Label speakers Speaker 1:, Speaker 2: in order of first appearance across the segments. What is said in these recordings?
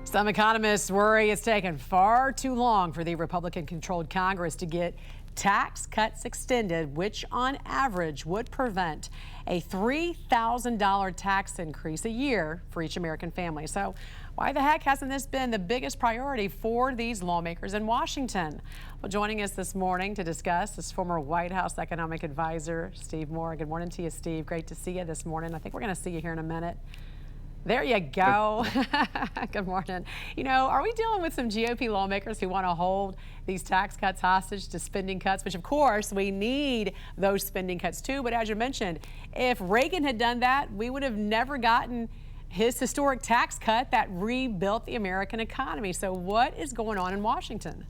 Speaker 1: Some economists worry it's taken far too long for the Republican-controlled Congress to get tax cuts extended, which on average would prevent a $3,000 tax increase a year for each American family. So why the heck hasn't this been the biggest priority for these lawmakers in Washington? Well, joining us this morning to discuss is former White House economic advisor Steve Moore. Good morning to you, Steve. Great to see you this morning. I think we're going to see you here in a minute. There you go. Good morning. You know, are we dealing with some GOP lawmakers who want to hold these tax cuts hostage to spending cuts, which of course we need those spending cuts too. But as you mentioned, if Reagan had done that, we would have never gotten his historic tax cut that rebuilt the American economy. So what is going on in Washington?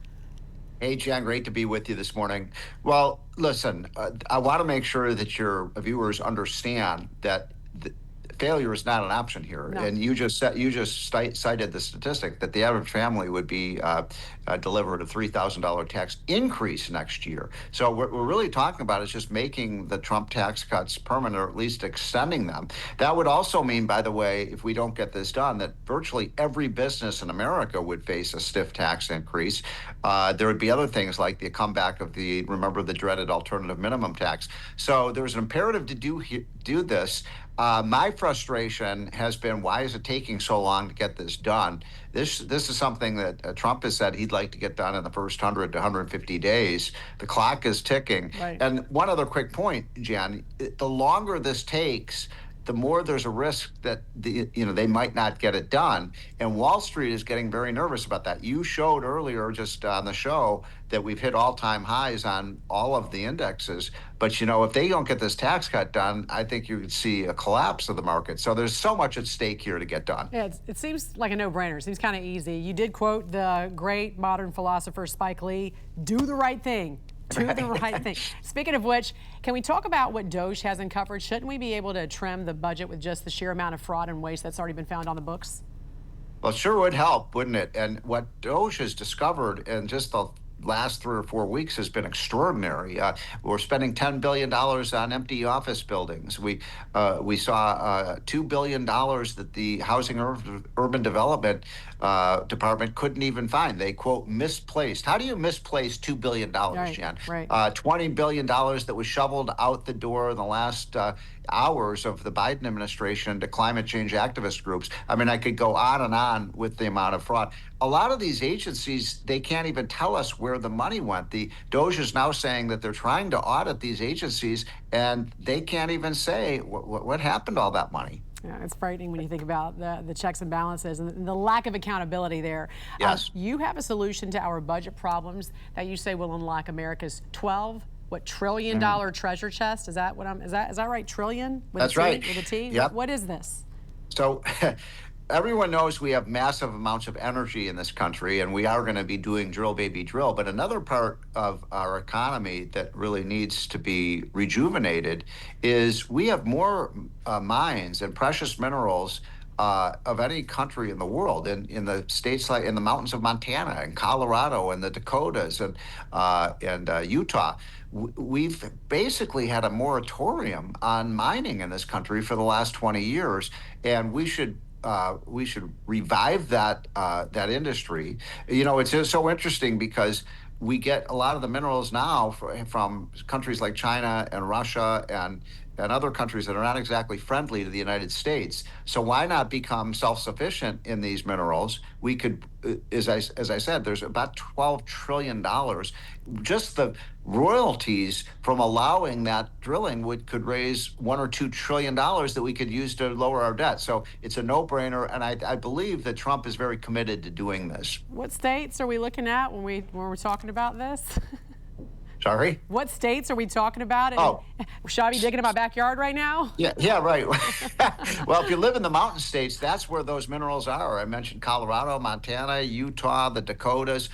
Speaker 2: Hey, Jen, great to be with you this morning. Well, listen, I want to make sure that your viewers understand that failure is not an option here.
Speaker 1: No.
Speaker 2: And you just cited the statistic that the average family would be delivered a $3,000 tax increase next year. So what we're really talking about is just making the Trump tax cuts permanent, or at least extending them. That would also mean, by the way, if we don't get this done, that virtually every business in America would face a stiff tax increase. There would be other things like the comeback of remember the dreaded alternative minimum tax. So there's an imperative to do this. My frustration has been, why is it taking so long to get this done? This is something that Trump has said he'd like to get done in the first 100 to 150 days. The clock is ticking.
Speaker 1: Right.
Speaker 2: And one other quick point, Jen, the longer this takes, the more there's a risk that they might not get it done. And Wall Street is getting very nervous about that. You showed earlier just on the show that we've hit all-time highs on all of the indexes. But, if they don't get this tax cut done, I think you could see a collapse of the market. So there's so much at stake here to get done.
Speaker 1: Yeah, it seems like a no-brainer. It seems kind of easy. You did quote the great modern philosopher Spike Lee, do the right thing. Do the right thing. Speaking of which, can we talk about what DOGE has uncovered? Shouldn't we be able to trim the budget with just the sheer amount of fraud and waste that's already been found on the books?
Speaker 2: Well, it sure would help, wouldn't it? And what DOGE has discovered in just the last 3 or 4 weeks has been extraordinary. We're spending $10 billion on empty office buildings. We saw $2 billion that the Housing Urban Development Department couldn't even find. They, quote, misplaced. How do you misplace $2 billion, Jen?
Speaker 1: Right.
Speaker 2: $20 billion that was shoveled out the door in the last hours of the Biden administration to climate change activist groups. I mean, I could go on with the amount of fraud. A lot of these agencies, they can't even tell us where the money went. The DOGE is now saying that they're trying to audit these agencies, and they can't even say what happened to all that money.
Speaker 1: Yeah, it's frightening when you think about the checks and balances and the lack of accountability there.
Speaker 2: Yes.
Speaker 1: You have a solution to our budget problems that you say will unlock America's $12 trillion treasure chest? Is that right? Trillion?
Speaker 2: That's right.
Speaker 1: With a T?
Speaker 2: Yep.
Speaker 1: What is this?
Speaker 2: So everyone knows we have massive amounts of energy in this country, and we are going to be doing drill, baby, drill. But another part of our economy that really needs to be rejuvenated is we have more mines and precious minerals of any country in the world, in the states like in the mountains of Montana and Colorado and the Dakotas and Utah. We've basically had a moratorium on mining in this country for the last 20 years, and we should revive that industry. It's just so interesting because we get a lot of the minerals now from countries like China and Russia and other countries that are not exactly friendly to the United States. So why not become self-sufficient in these minerals? We could, as I said, there's about $12 trillion. Just the royalties from allowing that drilling could raise $1 or $2 trillion that we could use to lower our debt. So it's a no-brainer, and I believe that Trump is very committed to doing this.
Speaker 1: What states are we looking at when we're talking about this?
Speaker 2: Sorry?
Speaker 1: What states are we talking about?
Speaker 2: Oh.
Speaker 1: Should I be digging in my backyard right now?
Speaker 2: Yeah, right. Well, if you live in the mountain states, that's where those minerals are. I mentioned Colorado, Montana, Utah, the Dakotas.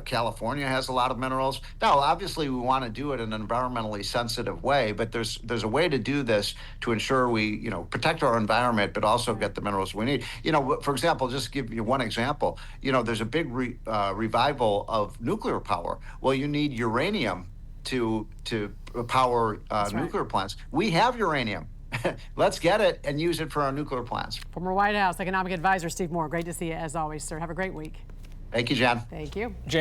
Speaker 2: California has a lot of minerals. Now, obviously, we want to do it in an environmentally sensitive way, but there's a way to do this to ensure we, protect our environment, but also get the minerals we need. For example, just to give you one example, there's a big revival of nuclear power. Well, you need uranium to power nuclear plants. We have uranium. let's get it and use it for our nuclear plants.
Speaker 1: Former White House Economic Advisor Steve Moore, great to see you as always, sir. Have a great week.
Speaker 2: Thank you, Jen.
Speaker 1: Thank you.